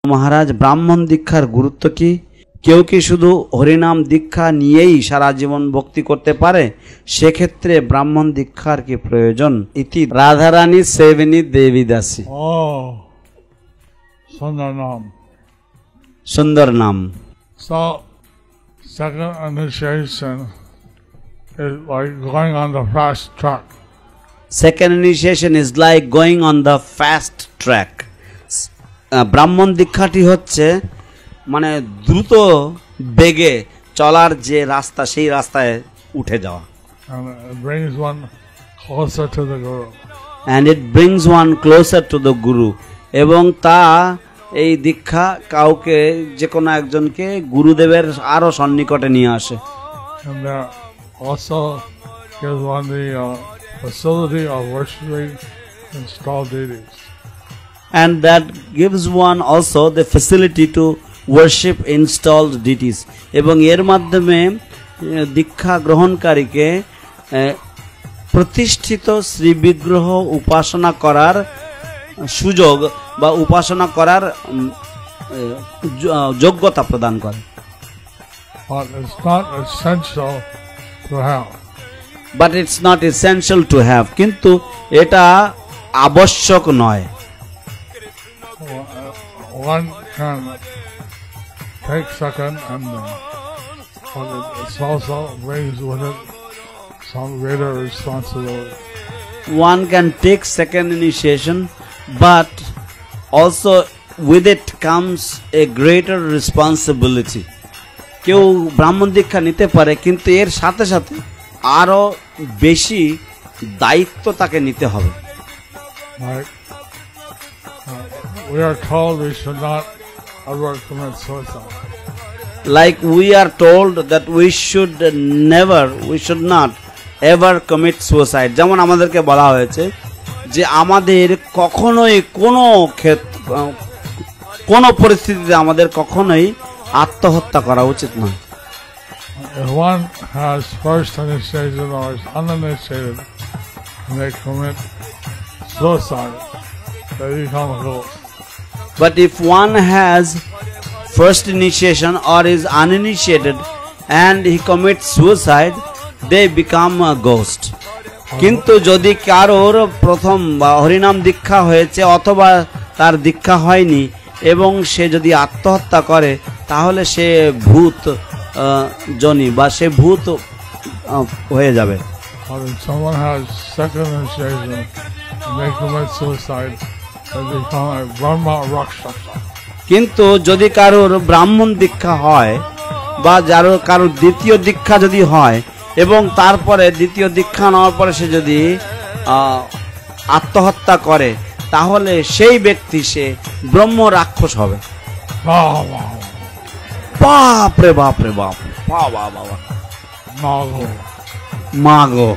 মহারাজ ব্রাহ্মণ দীক্ষার গুরুত্ব কি? কেউ কি শুধু হরিনাম দীক্ষা নিয়েই সারা জীবন ভক্তি করতে পারে? সেক্ষেত্রে ব্রাহ্মণ দীক্ষার কি প্রয়োজন? ইতি রাধারানী সেবিনী দেবীদাসী। সুন্দর নাম। সুন্দর নাম। So, second initiation is like going on the fast track. Second initiation is like going on the fast track. ব্রাহ্মণ দীক্ষাটি হচ্ছে মানে দ্রুত বেগে চলার যে রাস্তা, সেই রাস্তায় উঠে যাওয়া। And it brings one closer to the Guru. And it brings one closer to the Guru. এবং তা এই দীক্ষা কাউকে যে কোনো একজনকে গুরুদেবের আরো সন্নিকটে নিয়ে আসে। And that also gives one the facility of worshiping installed deities. And that gives one also the facility to worship installed deities. এবং এর মাধ্যমে দীক্ষা গ্রহণকারীকে প্রতিষ্ঠিত শ্রী বিগ্রহ উপাসনা করার সুযোগ বা উপাসনা করার যোগ্যতা প্রদান করে। But it's not essential to have. But it's not essential to have. কিন্তু এটা আবশ্যক নয়। One can take second and but it also brings with it some greater responsibility. One can take second initiation, but also with it comes a greater responsibility. কেউ ব্রাহ্মণ দীক্ষা নিতে পারে, কিন্তু এর সাথে সাথে আরো বেশি দায়িত্ব তাকে নিতে হবে। Like we are told we should not ever commit suicide. Like we are told that we should not ever commit suicide. যেমন আমাদেরকে বলা হয়েছে যে আমাদের কখনোই কোনো পরিস্থিতিতে আমাদের কখনোই আত্মহত্যা করা উচিত নয়। If one has first initiation or is uninitiated and they commit suicide, they become a ghost. But if one has first initiation or is uninitiated and he commits suicide, they become a ghost. কিন্তু যদি কারোর প্রথম বা হরিনাম দীক্ষা হয়েছে অথবা তার দীক্ষা হয়নি এবং সে যদি আত্মহত্যা করে, তাহলে সে ভূত জনি বা সে ভূত হয়ে যাবে। But if someone has second initiation and they commit suicide, they become a Brahma Rakshasa. কিন্তু যদি কারোর ব্রাহ্মণ দীক্ষা হয় বা কারোর দ্বিতীয় দীক্ষা যদি হয় এবং তারপরে দ্বিতীয় দীক্ষা নেওয়ার পরে সে যদি আত্মহত্যা করে, তাহলে সেই ব্যক্তি সে ব্রহ্ম রাক্ষস হবে। বাপ রে বাপ রে বাপ, বাবা বাবা, Mago. মাগো।